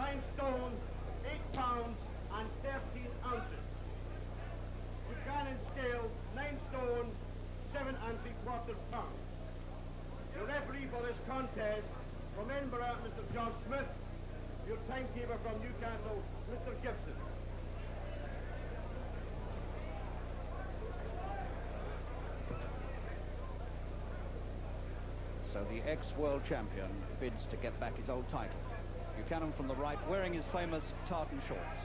9 stone, 8 pounds and 13 ounces. Buchanan scale, 9 stone, 7¾ pounds. The referee for this contest from Edinburgh, Mr. John Smith. Your timekeeper from Newcastle, Mr. Gibson. So the ex-world champion bids to get back his old title. Buchanan from the right, wearing his famous tartan shorts.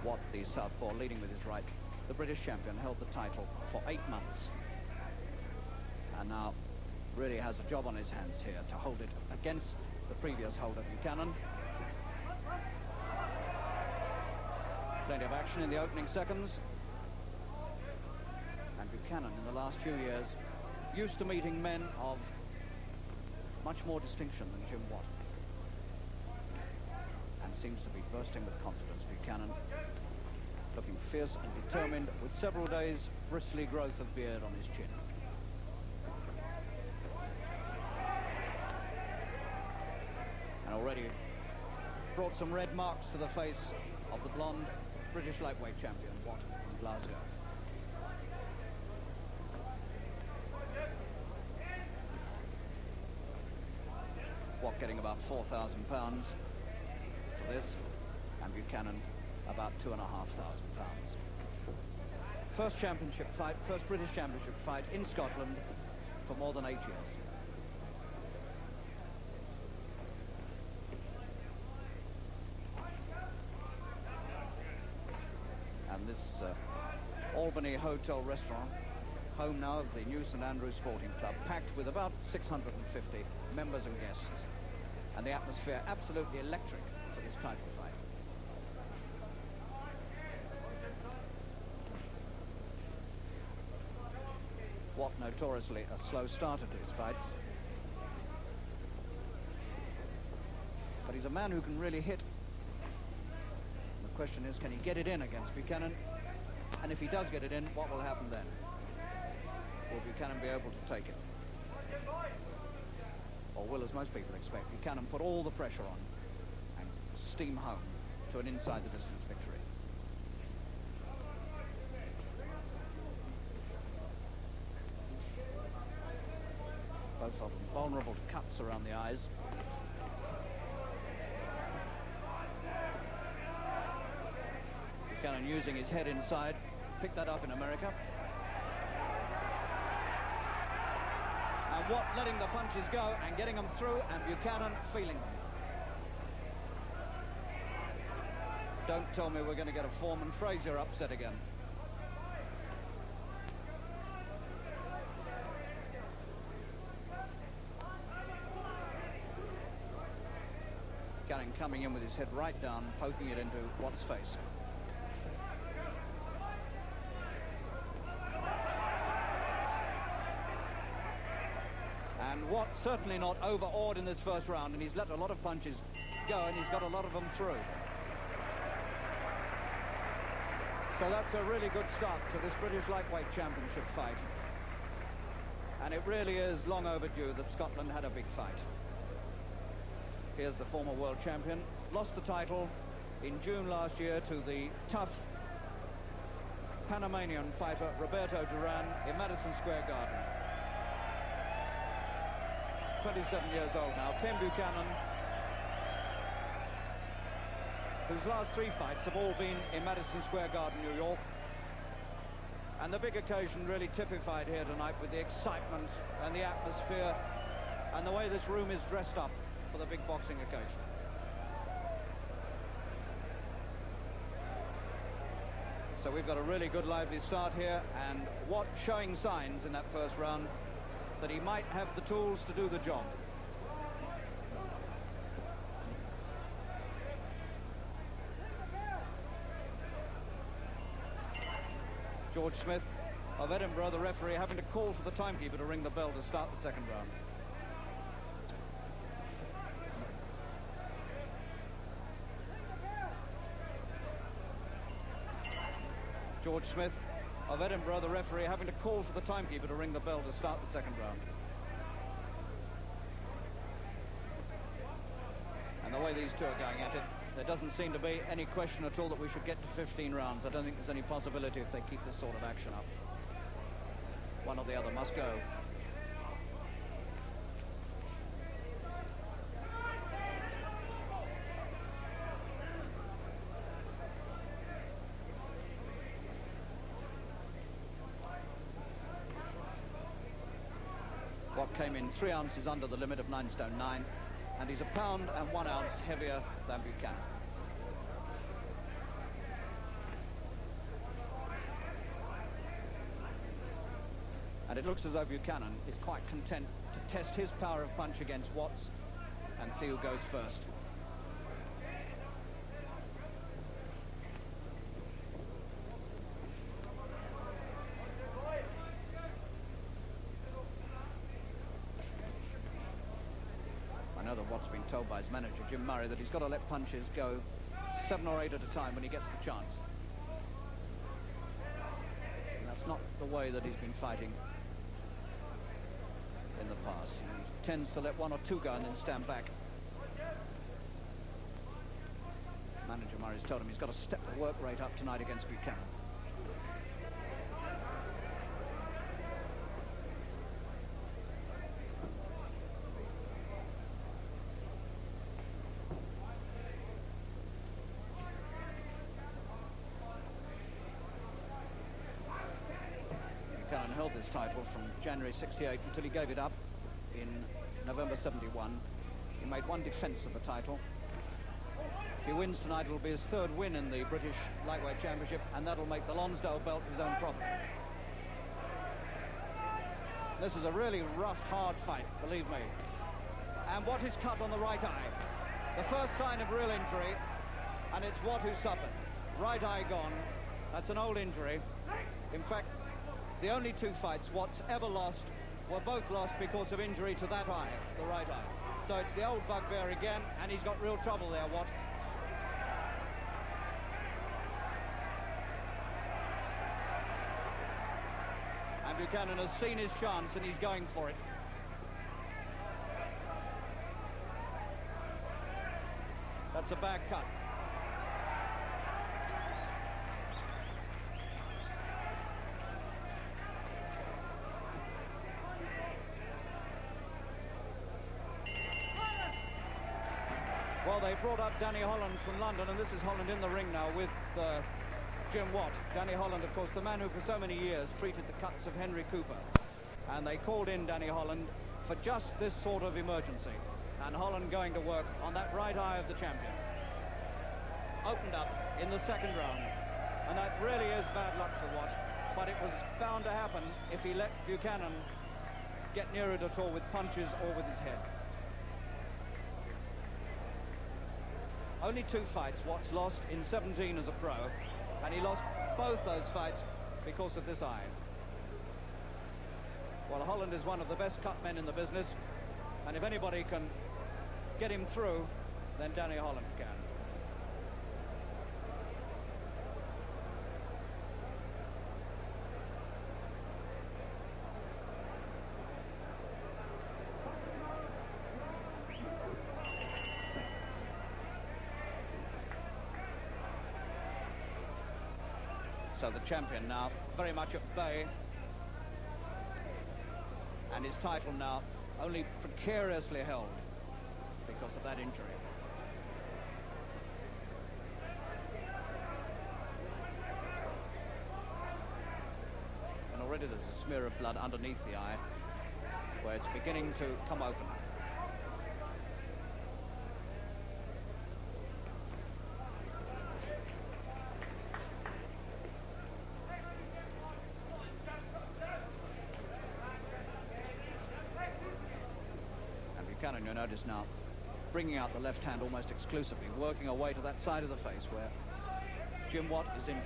Watt, the southpaw, leading with his right. The British champion held the title for 8 months. And now really has a job on his hands here to hold it against the previous holder, Buchanan. Plenty of action in the opening seconds. And Buchanan, in the last few years, used to meeting men of much more distinction than Jim Watt. And seems to be bursting with confidence, Buchanan. Looking fierce and determined, with several days' bristly growth of beard on his chin. And already brought some red marks to the face of the blonde British lightweight champion, Watt, from Glasgow. Watt getting about £4,000 for this, and Buchanan about £2,500. First championship fight, first British championship fight in Scotland for more than 8 years. And this Albany hotel restaurant, home now of the new St Andrews Sporting Club, packed with about 650 members and guests, and the atmosphere absolutely electric for this title fight. Watt notoriously a slow starter to his fights, but he's a man who can really hit. And the question is, can he get it in against Buchanan? And if he does get it in, what will happen then? Will Buchanan be able to take it? Or will, as most people expect, Buchanan put all the pressure on and steam home to an inside-the-distance victory? Both of them vulnerable to cuts around the eyes. Buchanan using his head inside. Picked that up in America. And Watt letting the punches go and getting them through, and Buchanan feeling them. Don't tell me we're going to get a Foreman Fraser upset again. Buchanan coming in with his head right down, poking it into Watt's face. And Watt certainly not overawed in this first round, and he's let a lot of punches go, and he's got a lot of them through. So that's a really good start to this British lightweight championship fight. And it really is long overdue that Scotland had a big fight. Here's the former world champion, lost the title in June last year to the tough Panamanian fighter Roberto Duran in Madison Square Garden. 27 years old now. Ken Buchanan, whose last 3 fights have all been in Madison Square Garden, New York. And the big occasion really typified here tonight with the excitement and the atmosphere and the way this room is dressed up for the big boxing occasion. So we've got a really good lively start here, and Watt showing signs in that first round that he might have the tools to do the job. George Smith of Edinburgh, the referee, having to call for the timekeeper to ring the bell to start the second round. George Smith of Edinburgh, the referee, having to call for the timekeeper to ring the bell to start the second round. And the way these two are going at it, there doesn't seem to be any question at all that we should get to 15 rounds. I don't think there's any possibility if they keep this sort of action up. One or the other must go. Watt came in 3 ounces under the limit of 9 stone 9, and he's a pound and 1 ounce heavier than Buchanan. And it looks as though Buchanan is quite content to test his power of punch against Watt's and see who goes first. I know that Watt's been told by his manager, Jim Murray, that he's got to let punches go 7 or 8 at a time when he gets the chance. And that's not the way that he's been fighting in the past. He tends to let 1 or 2 go and then stand back. Manager Murray's told him he's got to step the work rate up tonight against Buchanan. Buchanan held this title from January 68 until he gave it up in November 71. He made 1 defence of the title. If he wins tonight, it'll be his 3rd win in the British Lightweight Championship, and that'll make the Lonsdale belt his own property. This is a really rough, hard fight, believe me. And Watt is cut on the right eye. The first sign of real injury, and it's Watt who suffered. Right eye gone. That's an old injury. In fact, the only 2 fights Watt's ever lost were both lost because of injury to that eye, the right eye. So it's the old bugbear again, and he's got real trouble there, Watt. And Buchanan has seen his chance, and he's going for it. That's a bad cut. Well, they brought up Danny Holland from London, and this is Holland in the ring now with Jim Watt. Danny Holland, of course, the man who for so many years treated the cuts of Henry Cooper. And they called in Danny Holland for just this sort of emergency. And Holland going to work on that right eye of the champion. Opened up in the 2nd round. And that really is bad luck for Watt. But it was bound to happen if he let Buchanan get near it at all with punches or with his head. Only 2 fights Watt's lost in 17 as a pro, and he lost both those fights because of this eye. Well, Holland is one of the best cut men in the business, and if anybody can get him through, then Danny Holland can. So the champion now very much at bay, and his title now only precariously held because of that injury. And already there's a smear of blood underneath the eye where it's beginning to come open. Buchanan, you notice now, bringing out the left hand almost exclusively, working away to that side of the face where Jim Watt is injured.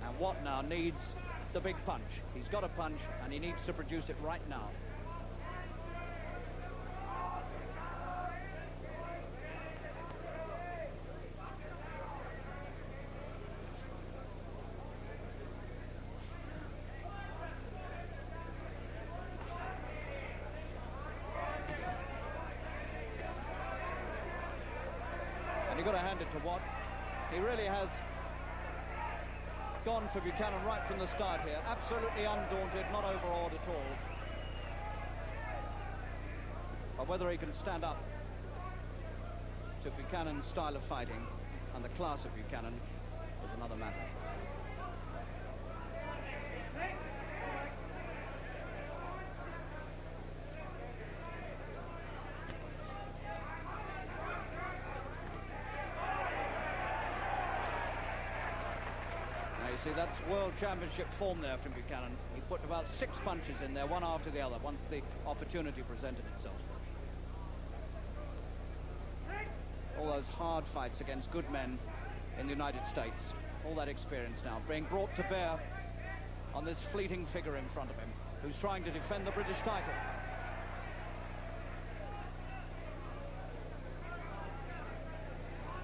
And Watt now needs the big punch. He's got a punch, and he needs to produce it right now. And you've got to hand it to Watt. He really has gone for Buchanan right from the start here. Absolutely undaunted, not overawed at all. But whether he can stand up to Buchanan's style of fighting and the class of Buchanan is another matter. See, that's World Championship form there from Buchanan. He put about 6 punches in there, one after the other, once the opportunity presented itself. All those hard fights against good men in the United States, all that experience now being brought to bear on this fleeting figure in front of him, who's trying to defend the British title.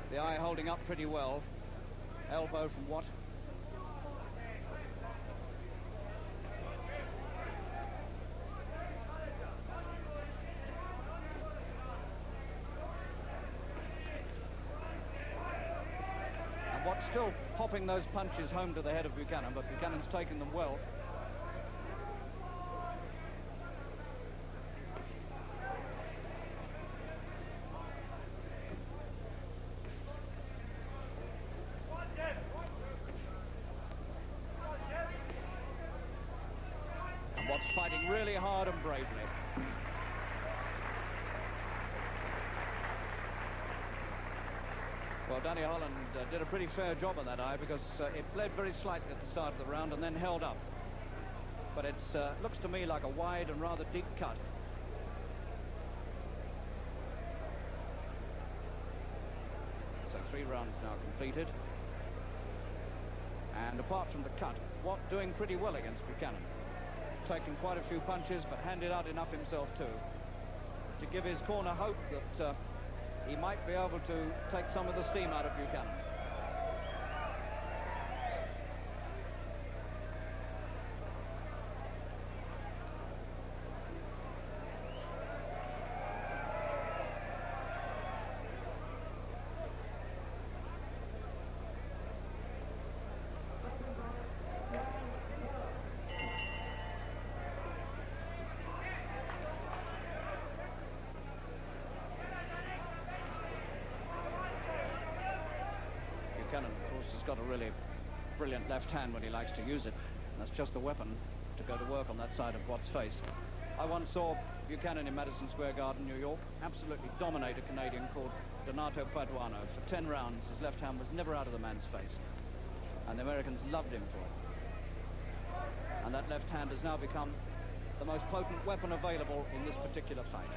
The eye holding up pretty well. Elbow from Watt. Still popping those punches home to the head of Buchanan, but Buchanan's taken them well. And Watt's fighting really hard and bravely. Well, Danny Holland did a pretty fair job on that eye, because it bled very slightly at the start of the round and then held up. But it looks to me like a wide and rather deep cut. So 3 rounds now completed. And apart from the cut, Watt doing pretty well against Buchanan. Taking quite a few punches, but handed out enough himself too to give his corner hope that he might be able to take some of the steam out of Buchanan. Buchanan, of course, has got a really brilliant left hand when he likes to use it. That's just the weapon to go to work on that side of Watt's face. I once saw Buchanan in Madison Square Garden, New York, absolutely dominate a Canadian called Donato Paduano. For 10 rounds, his left hand was never out of the man's face. And the Americans loved him for it. And that left hand has now become the most potent weapon available in this particular fight.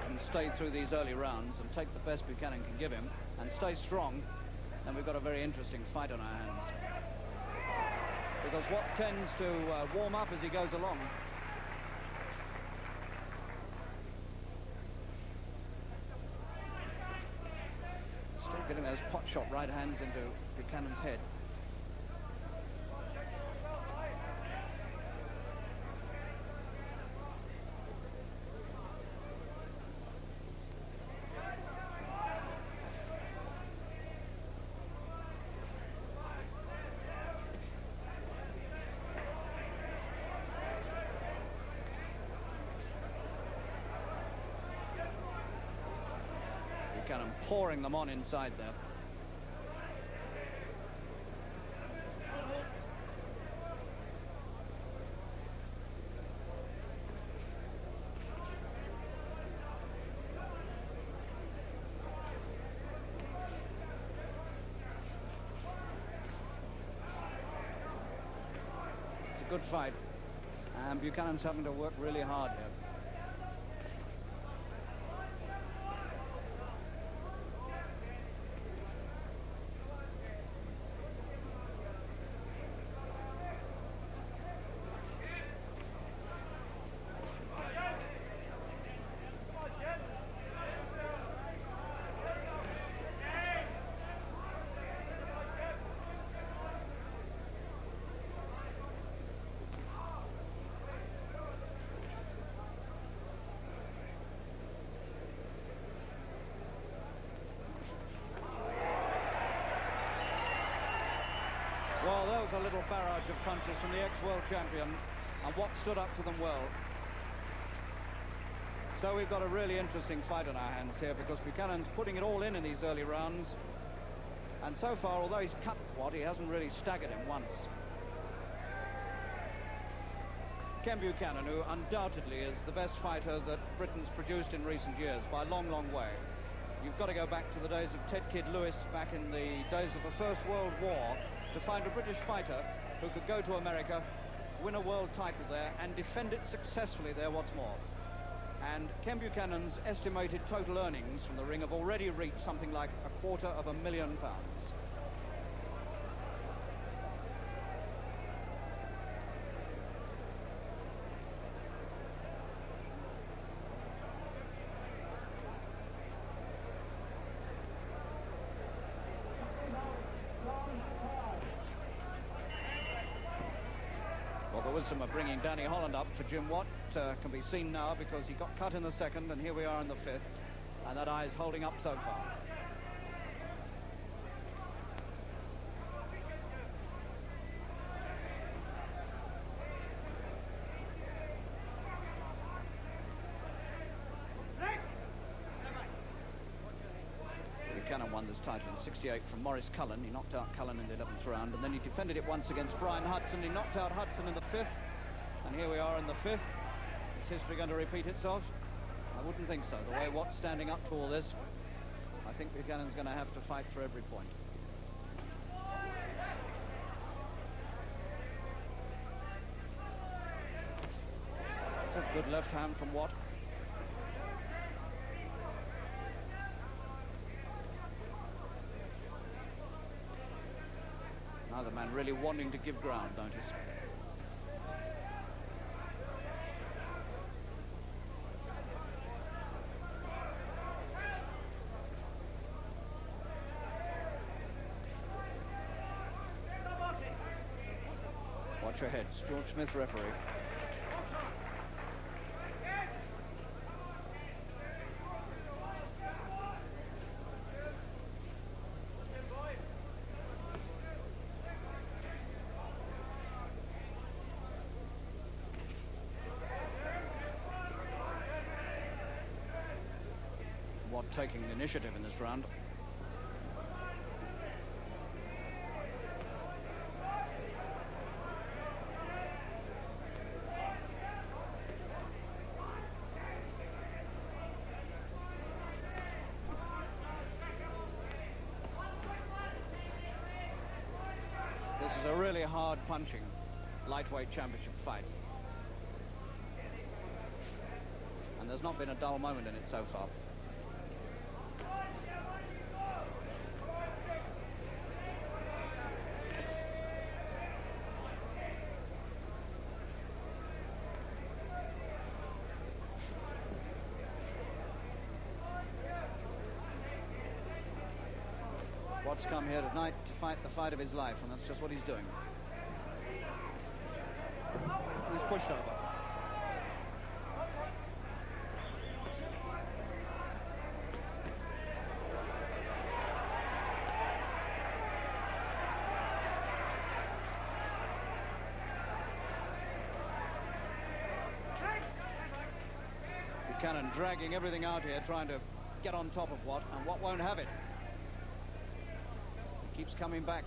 Can stay through these early rounds and take the best Buchanan can give him and stay strong, then we've got a very interesting fight on our hands. Because Watt tends to warm up as he goes along. Still getting those pot shot right hands into Buchanan's head. Buchanan pouring them on inside there. good fight. And Buchanan's having to work really hard here. Well, there was a little barrage of punches from the ex-world champion, and what stood up to them well. So we've got a really interesting fight on our hands here, because Buchanan's putting it all in these early rounds. And so far, although he's cut Watt, he hasn't really staggered him once. Ken Buchanan, who undoubtedly is the best fighter that Britain's produced in recent years, by a long, long way. You've got to go back to the days of Ted Kidd Lewis, back in the days of the First World War, to find a British fighter who could go to America, win a world title there, and defend it successfully there, what's more. And Ken Buchanan's estimated total earnings from the ring have already reached something like £250,000. Well, the wisdom of bringing Danny Holland up for Jim Watt can be seen now, because he got cut in the second, and here we are in the fifth, and that eye is holding up so far. Buchanan won this title in '68 from Maurice Cullen. He knocked out Cullen in the 11th round, and then he defended it once against Brian Hudson. He knocked out Hudson in the 5th, and here we are in the 5th. Is history going to repeat itself? I wouldn't think so. The way Watt's standing up to all this, I think Buchanan's going to have to fight for every point. That's a good left hand from Watt. Now the man really wanting to give ground, notice. Watch your heads. George Smith, referee. Watt taking the initiative in this round. This is a really hard punching lightweight championship fight. And there's not been a dull moment in it so far. Watt's come here tonight to fight the fight of his life, and that's just what he's doing. He's pushed over. Buchanan dragging everything out here, trying to get on top of Watt, and Watt won't have it. Keeps coming back.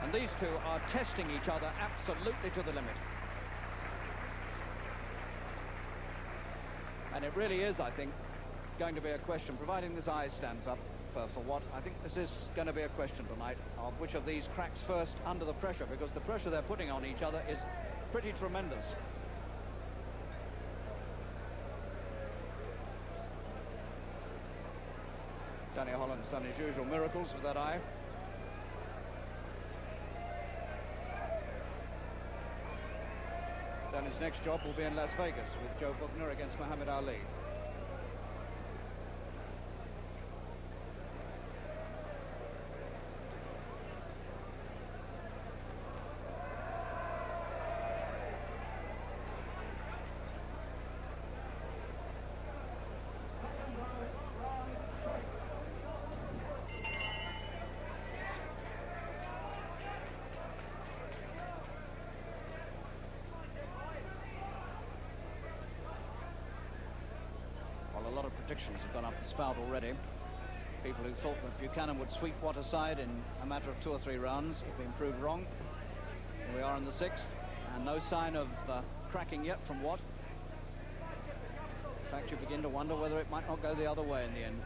And these two are testing each other absolutely to the limit. And it really is, I think, going to be a question, providing this eye stands up, for Watt. I think this is going to be a question tonight of which of these cracks first under the pressure, because the pressure they're putting on each other is pretty tremendous. Danny Holland's done his usual miracles with that eye. Then his next job will be in Las Vegas with Joe Buckner against Muhammad Ali. A lot of predictions have gone up the spout already. People who thought that Buchanan would sweep Watt aside in a matter of 2 or 3 rounds have been proved wrong. Here we are in the 6th, and no sign of cracking yet from Watt. In fact, you begin to wonder whether it might not go the other way in the end.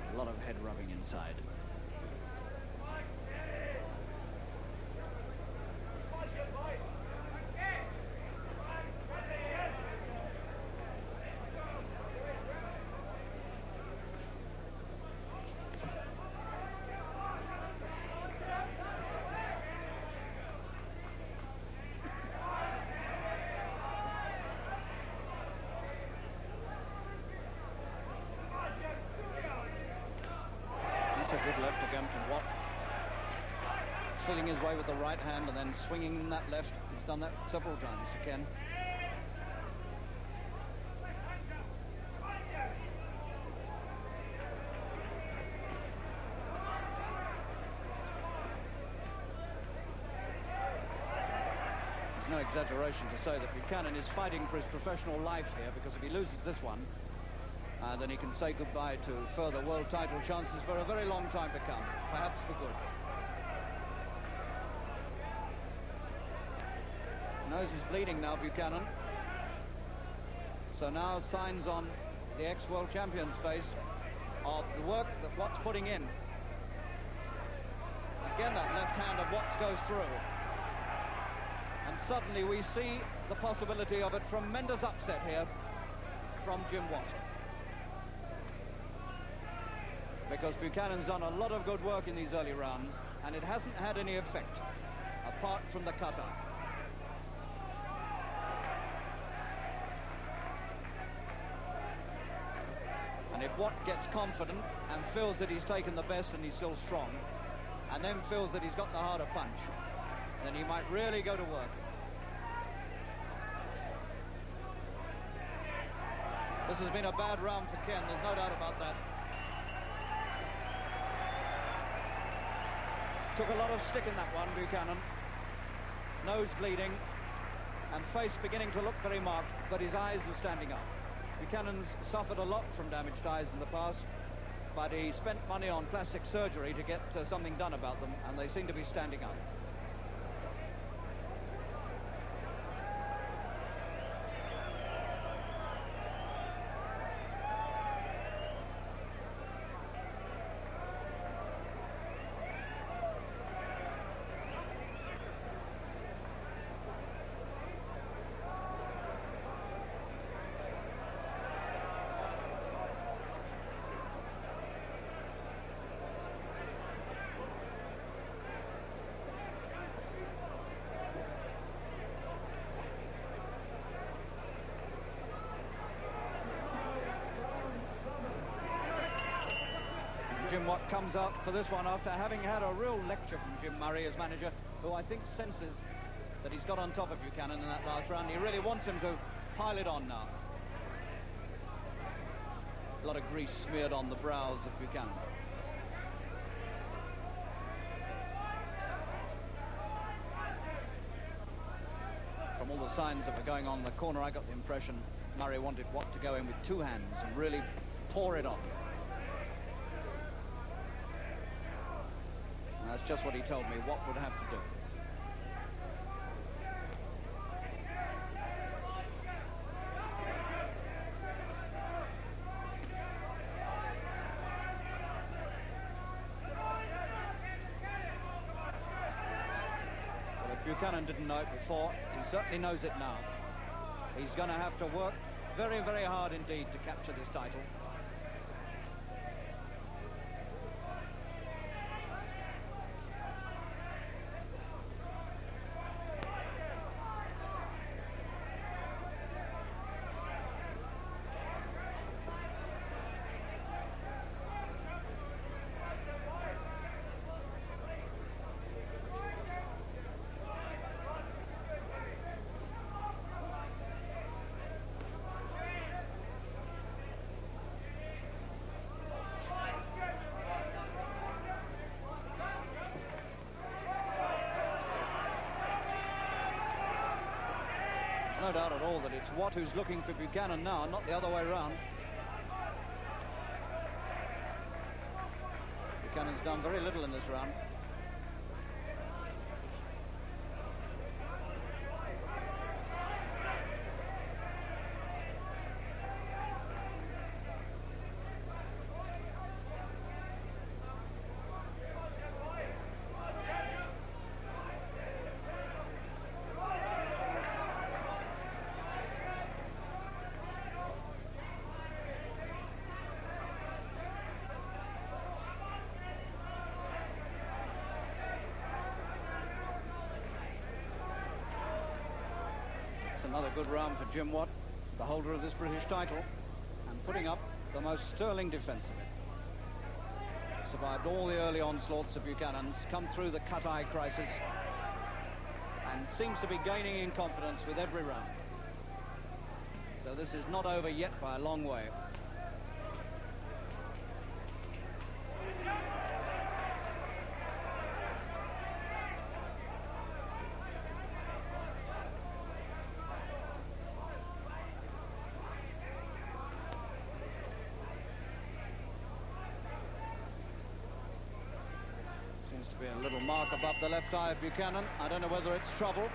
A lot of head rubbing inside. Good left again from Watt. Feeling his way with the right hand and then swinging that left. He's done that several times to Ken. There's no exaggeration to say that Buchanan is fighting for his professional life here, because if he loses this one, then he can say goodbye to further world title chances for a very long time to come, perhaps for good. Nose is bleeding now, Buchanan. So now signs on the ex-world champion's face of the work that Watt's putting in. Again, that left hand of Watt's goes through. And suddenly we see the possibility of a tremendous upset here from Jim Watt. Because Buchanan's done a lot of good work in these early rounds, and it hasn't had any effect, apart from the cutter. And if Watt gets confident and feels that he's taken the best and he's still strong, and then feels that he's got the harder punch, then he might really go to work. This has been a bad round for Ken, there's no doubt about that. Took a lot of stick in that one, Buchanan. Nose bleeding and face beginning to look very marked, but his eyes are standing up. Buchanan's suffered a lot from damaged eyes in the past, but he spent money on plastic surgery to get something done about them, and they seem to be standing up. Jim Watt comes out for this one after having had a real lecture from Jim Murray, his manager, who I think senses that he's got on top of Buchanan in that last round. He really wants him to pile it on now. A lot of grease smeared on the brows of Buchanan. From all the signs that were going on in the corner, I got the impression Murray wanted Watt to go in with two hands and really pour it on. And that's just what he told me Watt would have to do. Buchanan didn't know it before. He certainly knows it now. He's going to have to work very, very hard indeed to capture this title. No doubt at all that it's Watt who's looking for Buchanan now, not the other way around. Buchanan's done very little in this round. Another good round for Jim Watt, the holder of this British title, and putting up the most sterling defence of it. Survived all the early onslaughts of Buchanan's, come through the cut-eye crisis, and seems to be gaining in confidence with every round. So this is not over yet by a long way. A little mark above the left eye of Buchanan. I don't know whether it's trouble.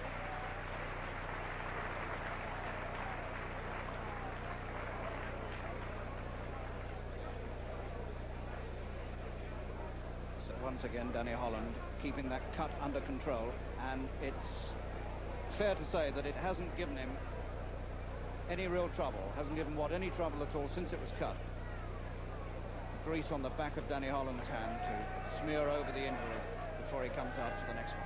So once again, Danny Holland keeping that cut under control, and it's fair to say that it hasn't given him any real trouble, hasn't given Watt any trouble at all since it was cut. Grease on the back of Danny Holland's hand to smear over the injury before he comes out to the next one.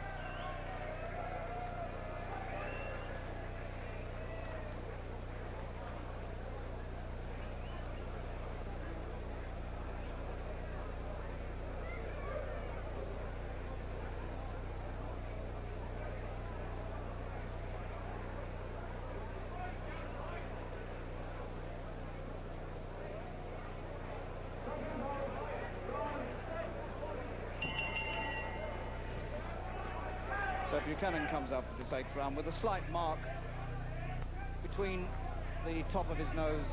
So Buchanan comes up for this 8th round with a slight mark between the top of his nose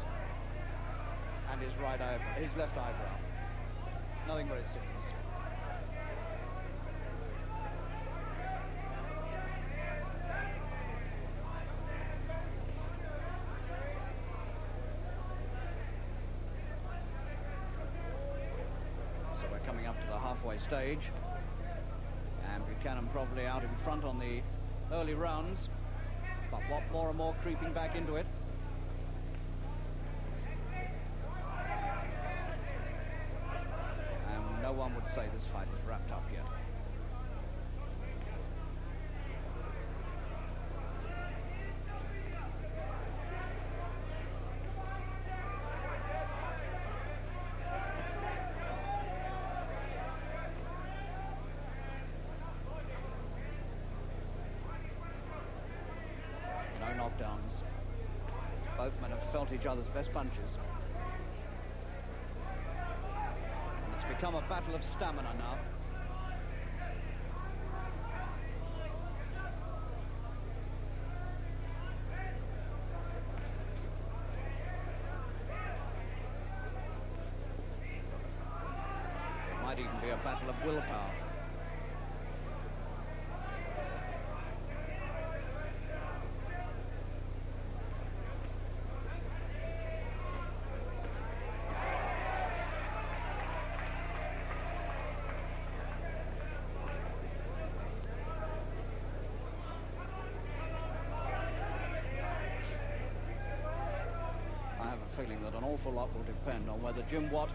and his his left eyebrow. Nothing very serious. So we're coming up to the halfway stage. And Buchanan probably out in front on the early rounds, but Watt more and more creeping back into it. And no one would say this fight is wrapped up yet. Knockdowns. Both men have felt each other's best punches. become a battle of stamina now. It might even be a battle of willpower. Feeling that an awful lot will depend on whether Jim Watt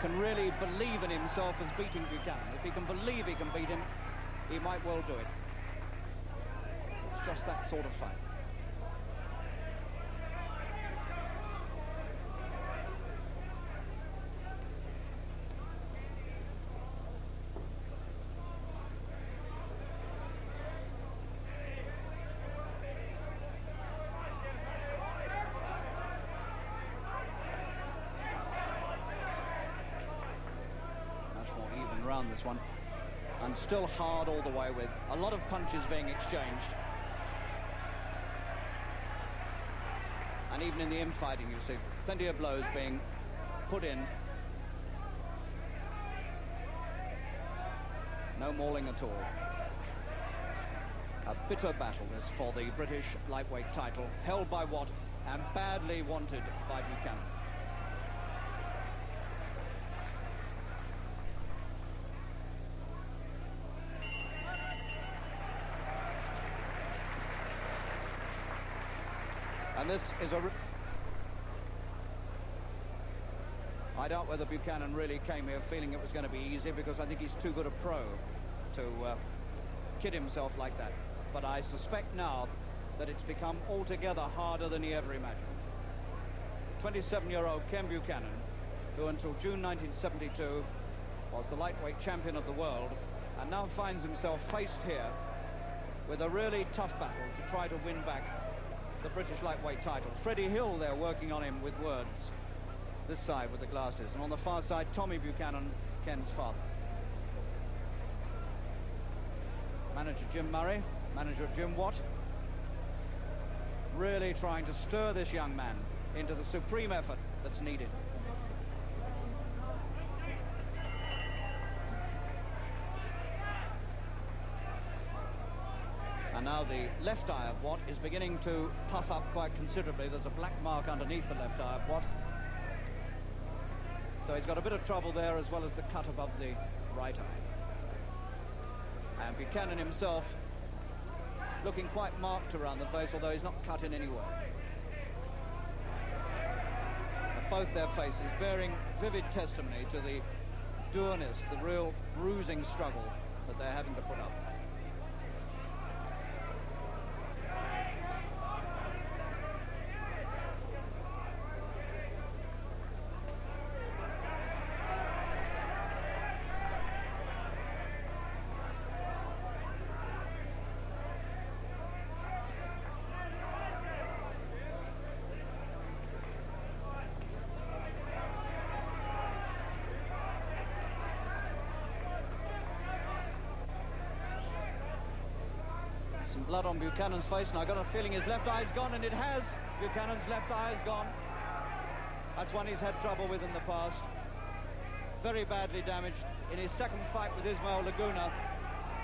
can really believe in himself as beating Buchanan. If he can believe he can beat him, he might well do it. It's just that sort of fight. This one, and still hard all the way, with a lot of punches being exchanged, and even in the infighting you see plenty of blows being put in. No mauling at all. A bitter battle this for the British lightweight title, held by Watt and badly wanted by Buchanan. And this is I doubt whether Buchanan really came here feeling it was going to be easy, because I think he's too good a pro to kid himself like that. But I suspect now that it's become altogether harder than he ever imagined. 27-year-old Ken Buchanan, who until June 1972 was the lightweight champion of the world, and now finds himself faced here with a really tough battle to try to win back the British lightweight title. Freddie Hill there working on him with words, this side with the glasses, and on the far side Tommy Buchanan, Ken's father. Manager Jim Murray, manager Jim Watt, really trying to stir this young man into the supreme effort that's needed. And now the left eye of Watt is beginning to puff up quite considerably. There's a black mark underneath the left eye of Watt. So he's got a bit of trouble there, as well as the cut above the right eye. And Buchanan himself looking quite marked around the face, although he's not cut in any way. And both their faces bearing vivid testimony to the dourness, the real bruising struggle that they're having to put up. Blood on Buchanan's face, and I got a feeling his left eye's gone, and it has. Buchanan's left eye is gone. That's one he's had trouble with in the past. Very badly damaged in his second fight with Ismail Laguna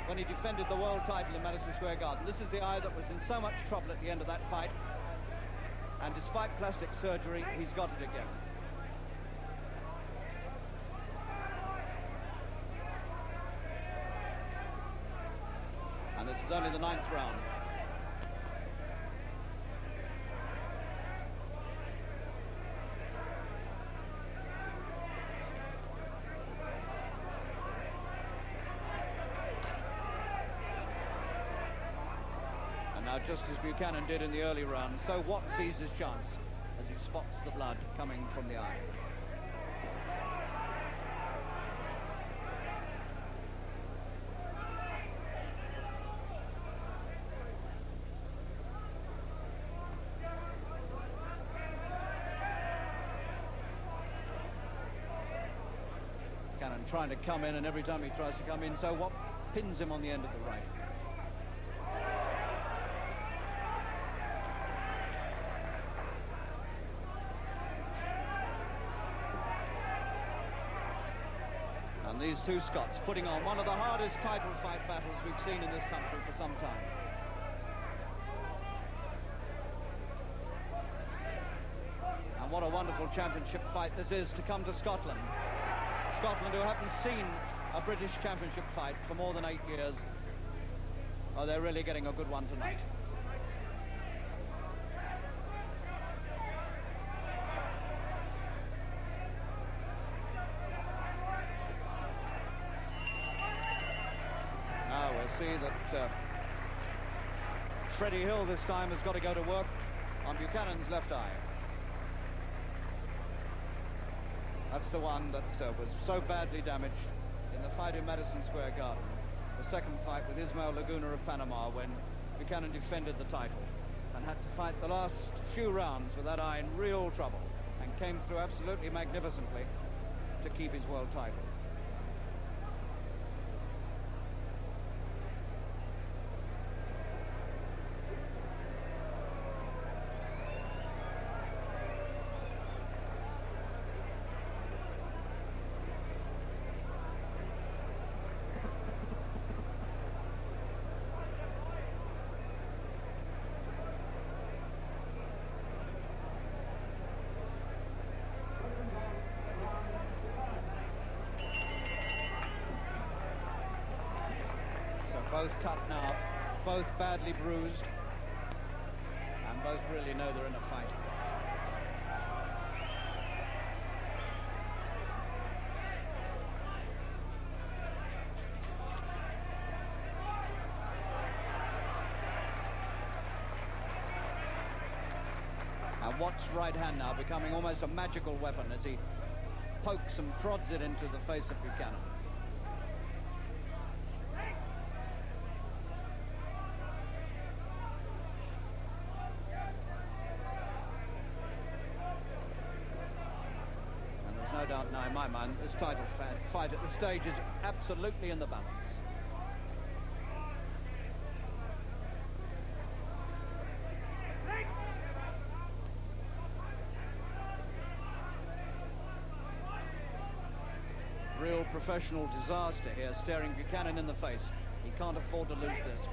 when he defended the world title in Madison Square Garden. This is the eye that was in so much trouble at the end of that fight, and despite plastic surgery, he's got it again. And this is only the 9th round. And now, just as Buchanan did in the early round, so Watt sees his chance as he spots the blood coming from the eye. and trying to come in, and every time he tries to come in, so what pins him on the end of the right. And these two Scots putting on one of the hardest title fight battles we've seen in this country for some time. And what a wonderful championship fight this is to come to Scotland. Scotland, who haven't seen a British championship fight for more than 8 years. Oh, they're really getting a good one tonight. Now we'll see that Freddie Hill this time has got to go to work on Buchanan's left eye. That's the one that was so badly damaged in the fight in Madison Square Garden. The second fight with Ismael Laguna of Panama, when Buchanan defended the title and had to fight the last few rounds with that eye in real trouble, and came through absolutely magnificently to keep his world title. Both cut now, both badly bruised, and both really know they're in a fight. And Watt's right hand now becoming almost a magical weapon as he pokes and prods it into the face of Buchanan. No doubt now in my mind this title fight at this stage is absolutely in the balance. Real professional disaster here, staring Buchanan in the face. He can't afford to lose this.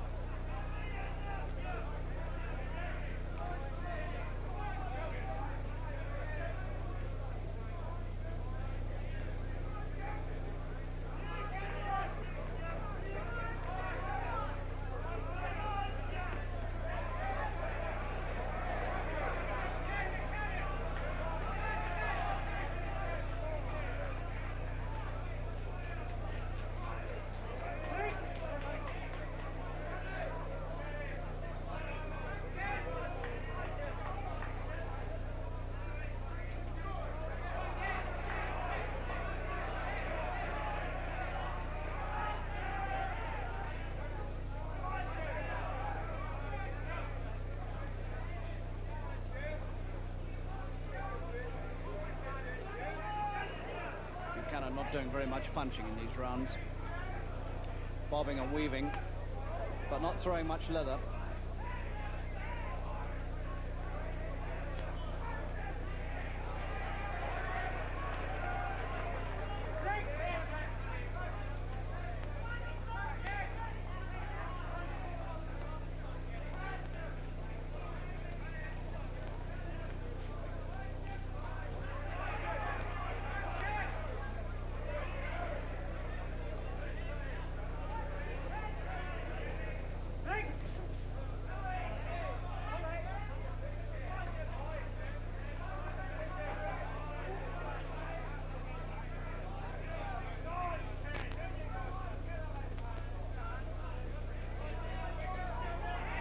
Not doing very much punching in these rounds. Bobbing and weaving, but not throwing much leather.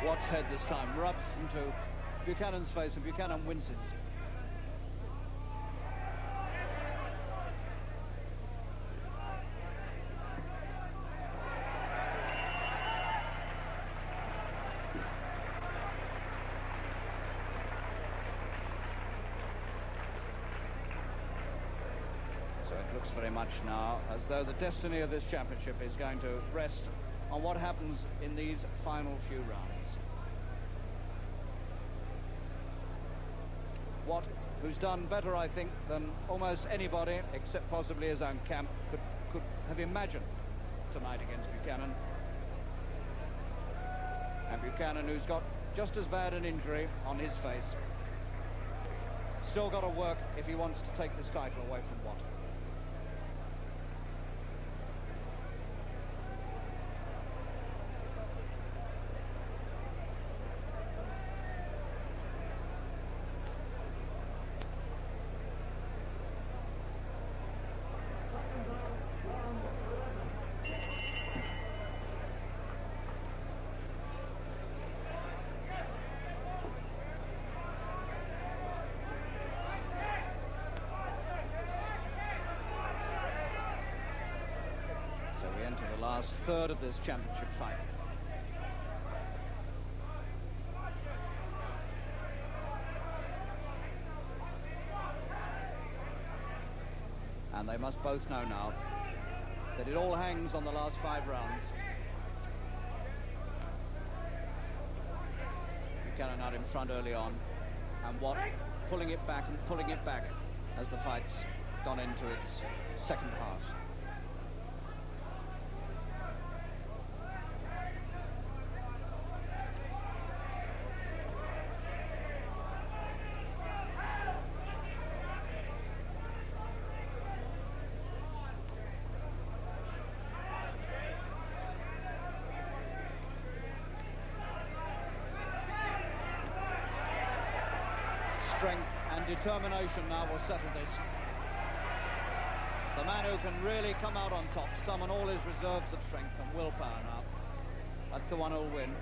Watt's head this time rubs into Buchanan's face, and Buchanan winces. So it looks looks very much now as though the destiny of this championship is going to rest on what happens in these final few rounds. Watt, who's done better, I think, than almost anybody, except possibly his own camp, could have imagined tonight against Buchanan. And Buchanan, who's got just as bad an injury on his face, still got to work if he wants to take this title away from Watt. Last third of this championship fight. And they must both know now that it all hangs on the last 5 rounds. Buchanan out in front early on, and Watt pulling it back and pulling it back as the fight's gone into its second half. Strength and determination now will settle this. The man who can really come out on top, summon all his reserves of strength and willpower now. That's the one who'll win.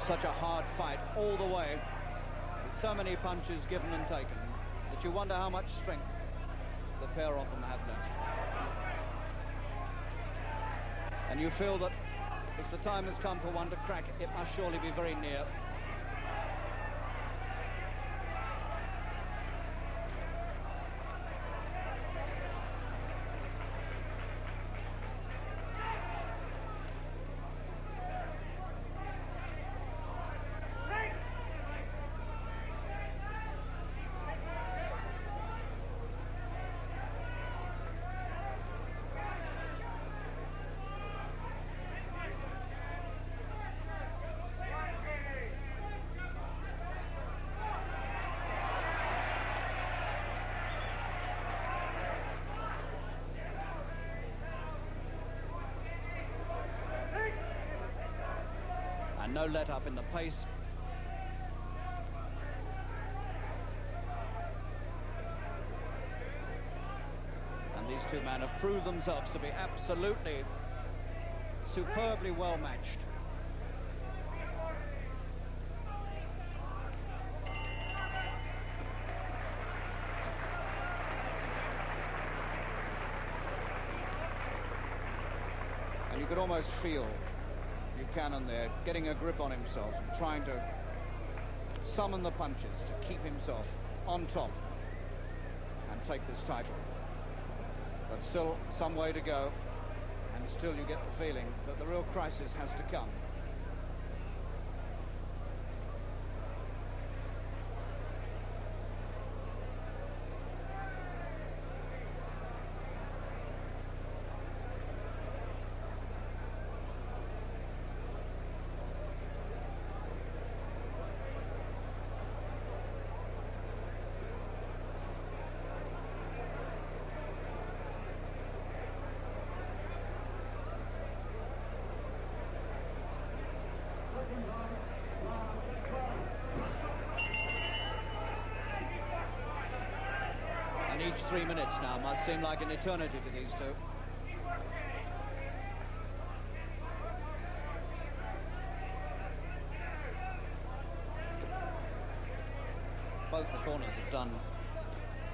Such a hard fight all the way, with so many punches given and taken, that you wonder how much strength the pair of them have left. And you feel that if the time has come for one to crack, it must surely be very near. No let up in the pace. And these two men have proved themselves to be absolutely superbly well matched. And you could almost feel Buchanan there getting a grip on himself and trying to summon the punches to keep himself on top and take this title. But still some way to go, and still you get the feeling that the real crisis has to come. Each 3 minutes now must seem like an eternity to these two. Both the corners have done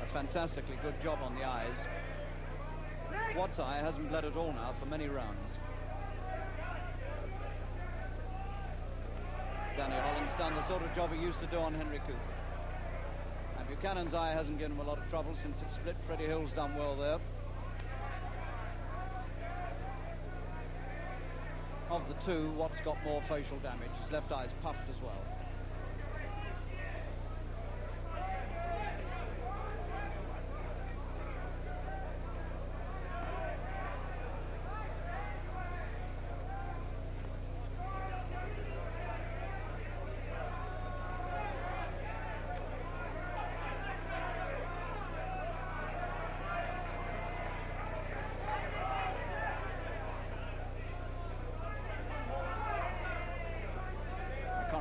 a fantastically good job on the eyes. Watt's eye hasn't bled at all now for many rounds. Danny Holland's done the sort of job he used to do on Henry Cooper. And Buchanan's eye hasn't given him a lot of trouble since it split. Freddie Hill's done well there. Of the two, Watt's got more facial damage. His left eye's puffed as well.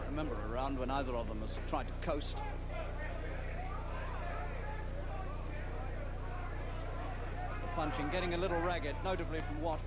Remember a round when either of them has tried to coast. The punching getting a little ragged, notably from Watt.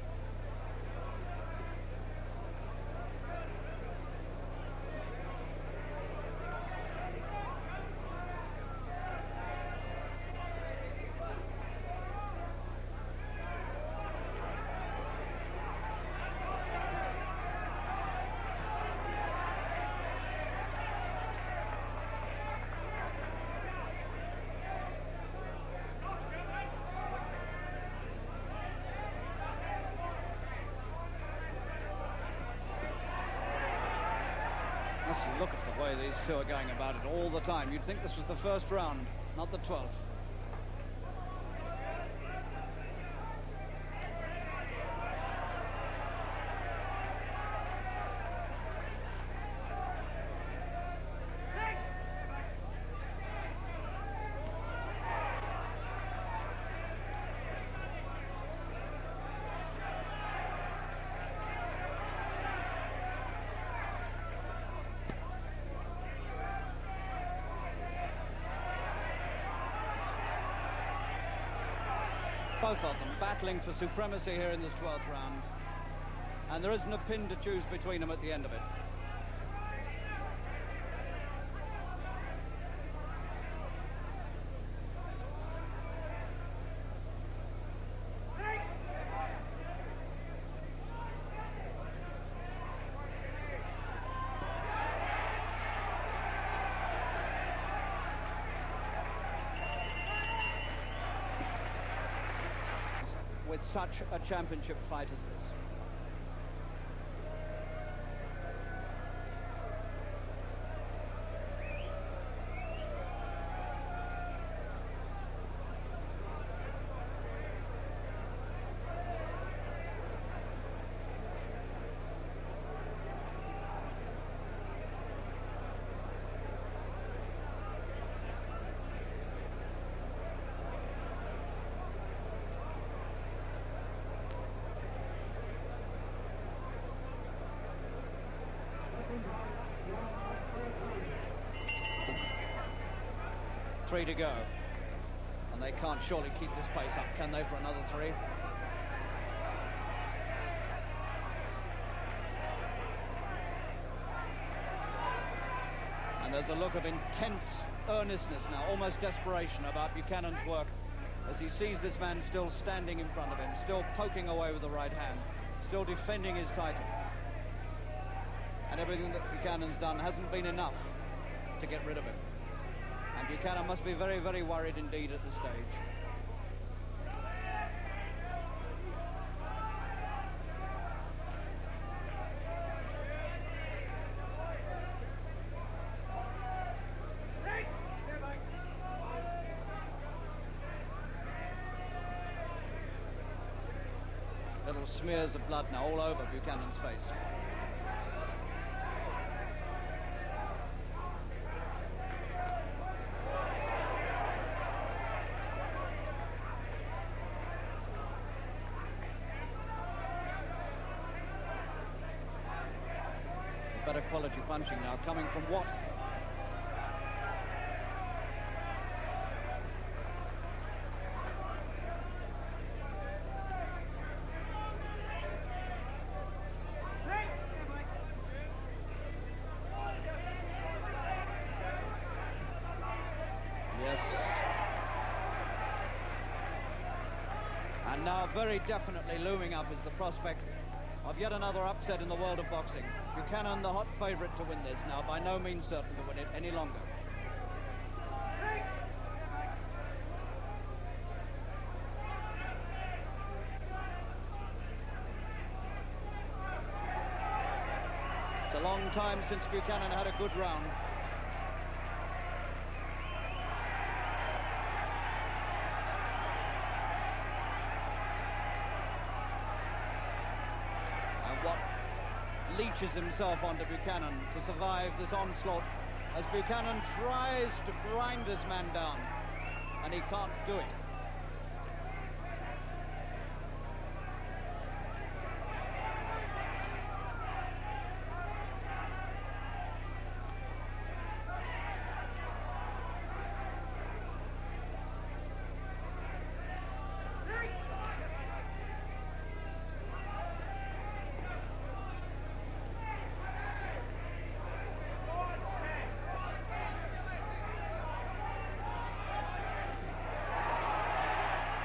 Look at the way these two are going about it all the time. You'd think this was the first round, not the 12th. Both of them battling for supremacy here in this 12th round. And there isn't a pin to choose between them at the end of it. With such a championship fight as this. Three to go, and they can't surely keep this pace up, can they, for another three? And there's a look of intense earnestness now, almost desperation about Buchanan's work, as he sees this man still standing in front of him, still poking away with the right hand, still defending his title. And everything that Buchanan's done hasn't been enough to get rid of him. And Buchanan must be very, very worried indeed at this stage. Little smears of blood now all over Buchanan's face. Better quality punching now coming from Watt. And now very definitely looming up is the prospect of yet another upset in the world of boxing. Buchanan, the hot favourite to win this, now by no means certain to win it any longer. It's a long time since Buchanan had a good round. Leeches himself onto Buchanan to survive this onslaught as Buchanan tries to grind this man down, and he can't do it.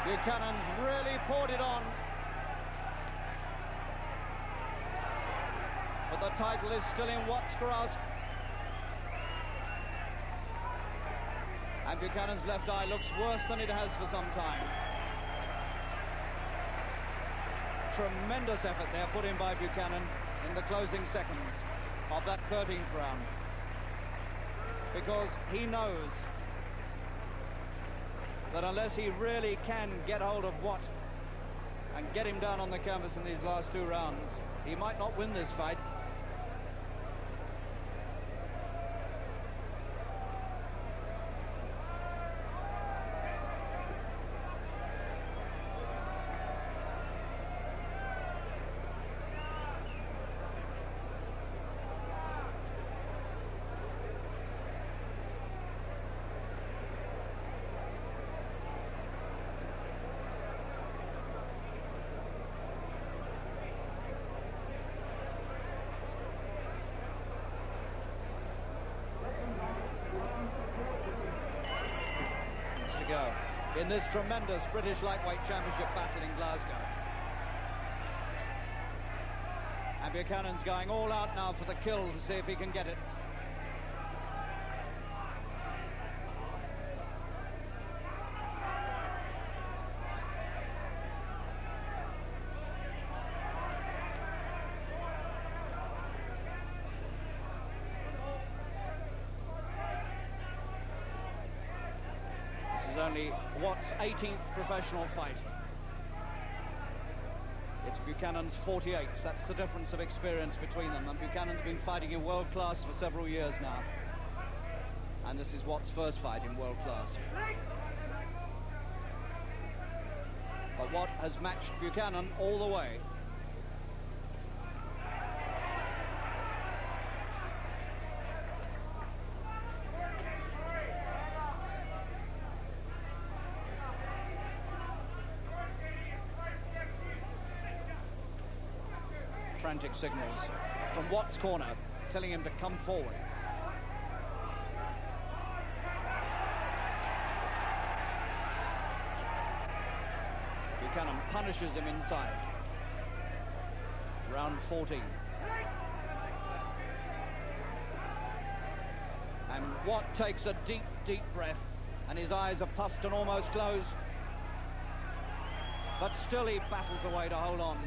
Buchanan's really poured it on. But the title is still in Watt's grasp. And Buchanan's left eye looks worse than it has for some time. Tremendous effort there put in by Buchanan in the closing seconds of that 13th round. Because he knows that unless he really can get hold of Watt and get him down on the canvas in these last two rounds, he might not win this fight. In this tremendous British lightweight championship battle in Glasgow. And Buchanan's going all out now for the kill to see if he can get it. Only Watt's 18th professional fight. It's Buchanan's 48th. That's the difference of experience between them. And Buchanan's been fighting in world class for several years now. And this is Watt's first fight in world class. But Watt has matched Buchanan all the way. Frantic signals from Watt's corner telling him to come forward. Buchanan punishes him inside. Round 14. And Watt takes a deep, deep breath, and his eyes are puffed and almost closed. But still he battles away to hold on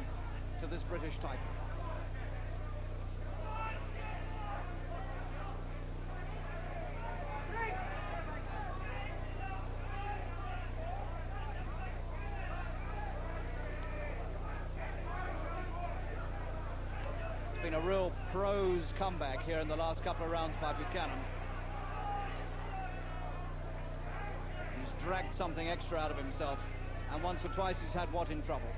to this British title. Been a real pros comeback here in the last couple of rounds by Buchanan. He's dragged something extra out of himself, and once or twice he's had Watt in trouble.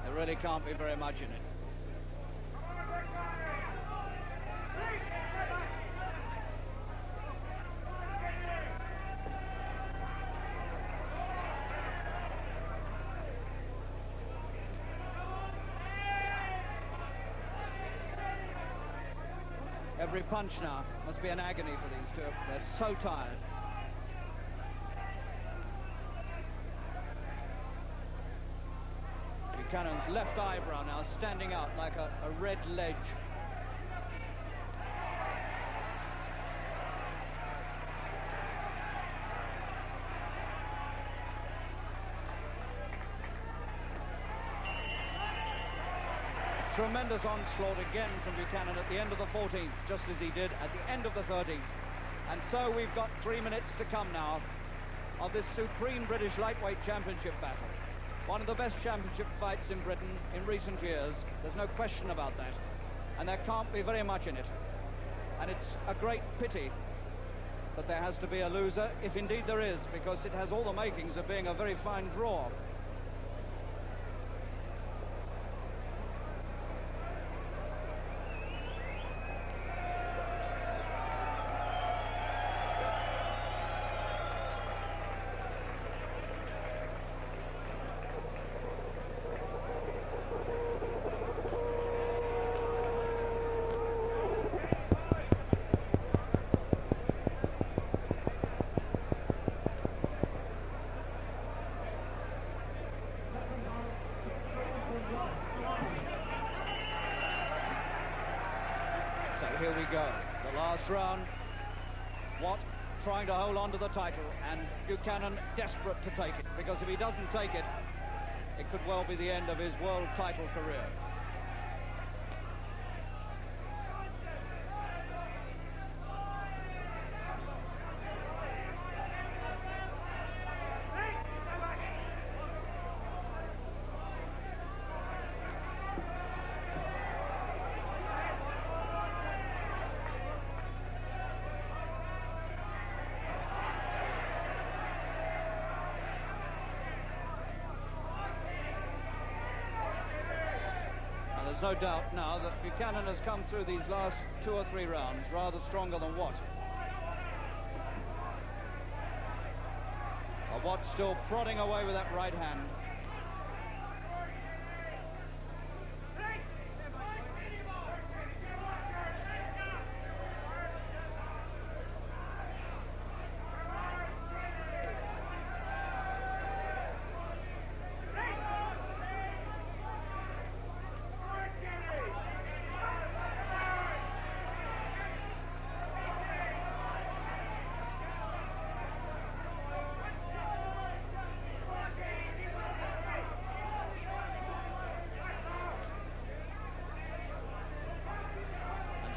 There really can't be very much in it. Every punch now must be an agony for these two. They're so tired. Buchanan's left eyebrow now standing out like a red ledge. Tremendous onslaught again from Buchanan at the end of the 14th, just as he did at the end of the 13th. And so we've got 3 minutes to come now of this supreme British lightweight championship battle. One of the best championship fights in Britain in recent years. There's no question about that. And there can't be very much in it. And it's a great pity that there has to be a loser, if indeed there is, because it has all the makings of being a very fine draw. Here we go, the last round. Watt trying to hold on to the title, and Buchanan desperate to take it, because if he doesn't take it, it could well be the end of his world title career. There's no doubt now that Buchanan has come through these last 2 or 3 rounds rather stronger than Watt. But Watt still prodding away with that right hand.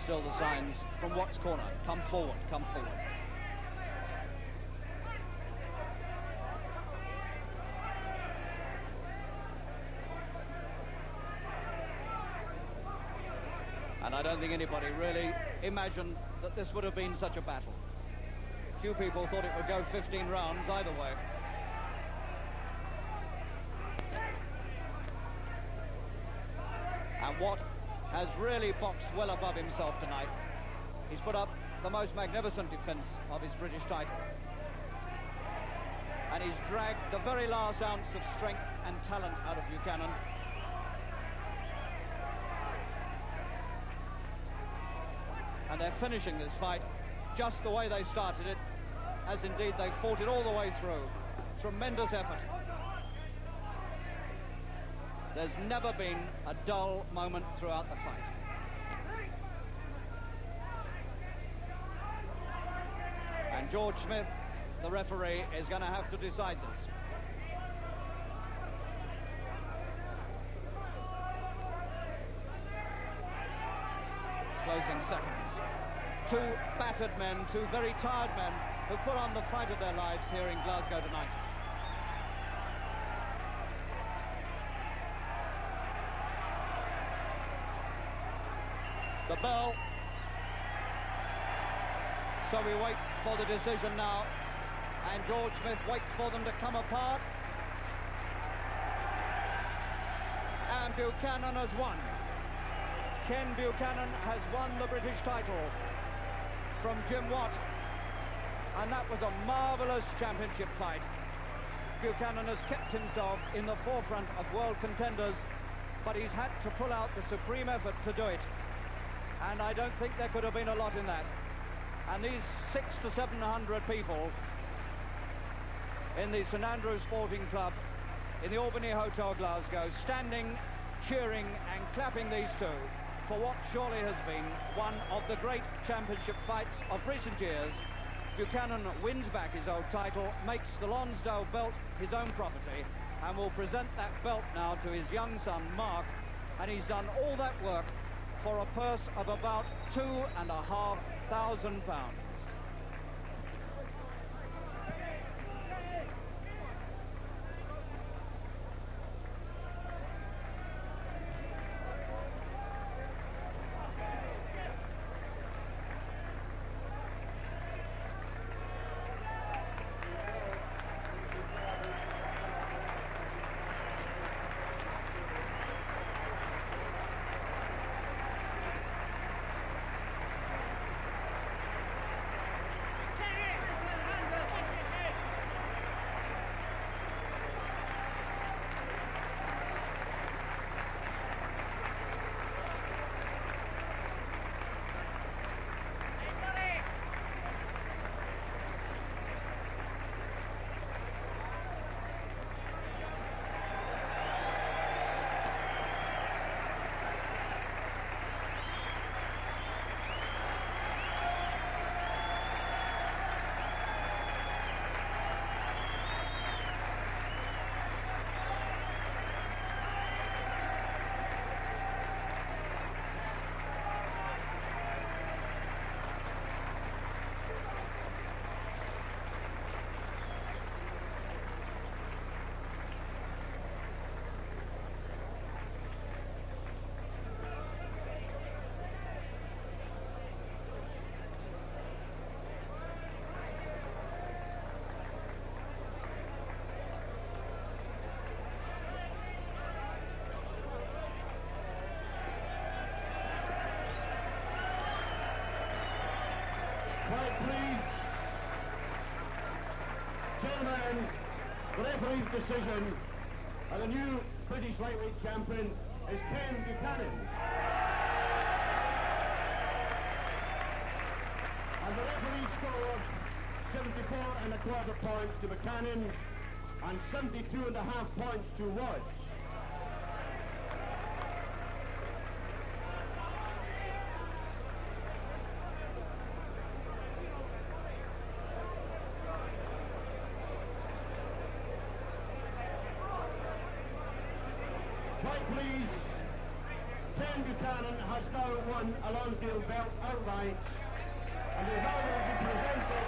Still the signs from Watt's corner. Come forward, come forward. And I don't think anybody really imagined that this would have been such a battle. Few people thought it would go 15 rounds either way. And Watt has really boxed well above himself tonight. He's put up the most magnificent defence of his British title. And he's dragged the very last ounce of strength and talent out of Buchanan. And they're finishing this fight just the way they started it, as indeed they fought it all the way through. Tremendous effort. There's never been a dull moment throughout the fight. And George Smith, the referee, is going to have to decide this. Closing seconds. 2 battered men, 2 very tired men who put on the fight of their lives here in Glasgow tonight. The bell. So we wait for the decision now, and George Smith waits for them to come apart. And Buchanan has won. Ken Buchanan has won the British title from Jim Watt, and that was a marvellous championship fight. Buchanan has kept himself in the forefront of world contenders, but he's had to pull out the supreme effort to do it. And I don't think there could have been a lot in that. And these 600 to 700 people in the St Andrews Sporting Club in the Albany Hotel, Glasgow, standing, cheering and clapping these two for what surely has been one of the great championship fights of recent years. Buchanan wins back his old title, makes the Lonsdale belt his own property, and will present that belt now to his young son, Mark, and he's done all that work for a purse of about £2,500. Quiet, please. Gentlemen, the referee's decision, and the new British lightweight champion is Ken Buchanan. And the referee scored 74.25 points to Buchanan and 72.5 points to Watts. Right, please. Ken Buchanan has now won a Lonsdale belt outright, and the award will be presented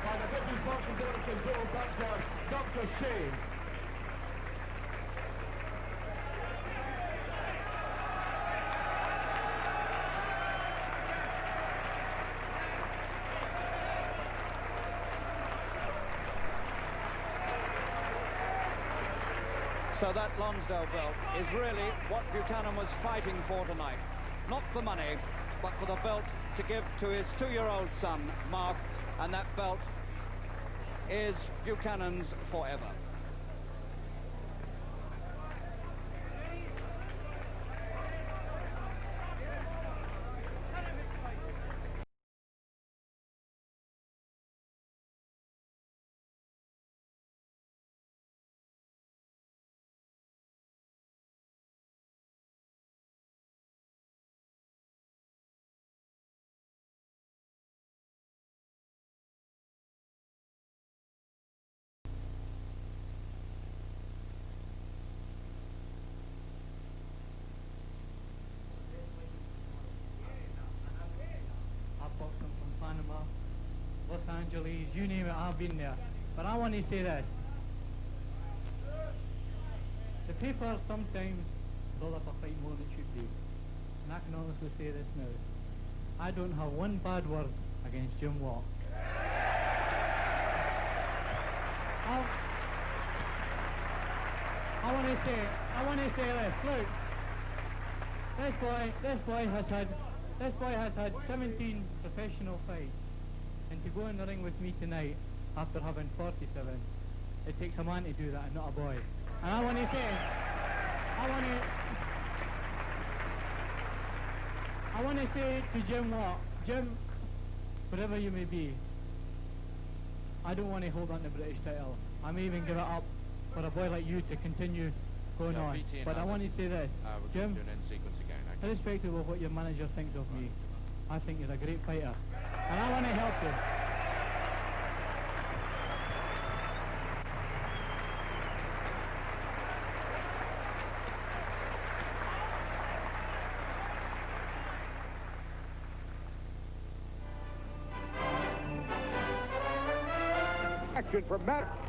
by the British Boxing Board of Control, Dr. Shea. So that Lonsdale belt is really what Buchanan was fighting for tonight. Not for money, but for the belt to give to his 2-year-old son, Mark, and that belt is Buchanan's forever. Los Angeles, you name it, I've been there. But I want to say this. The paper sometimes build up a fight more than it should be. And I can honestly say this now. I don't have one bad word against Jim Watt. I want to say this. Look, this boy has had 17 professional fights. And to go in the ring with me tonight, after having 47, it takes a man to do that and not a boy. And I want to say, I want to say to Jim Watt, Jim, whatever you may be, I don't want to hold on to the British title. I may even give it up for a boy like you to continue going on. But I want to say this, Jim, irrespective of what your manager thinks of me, I think you're a great fighter. And I want to help you. Action from Matt.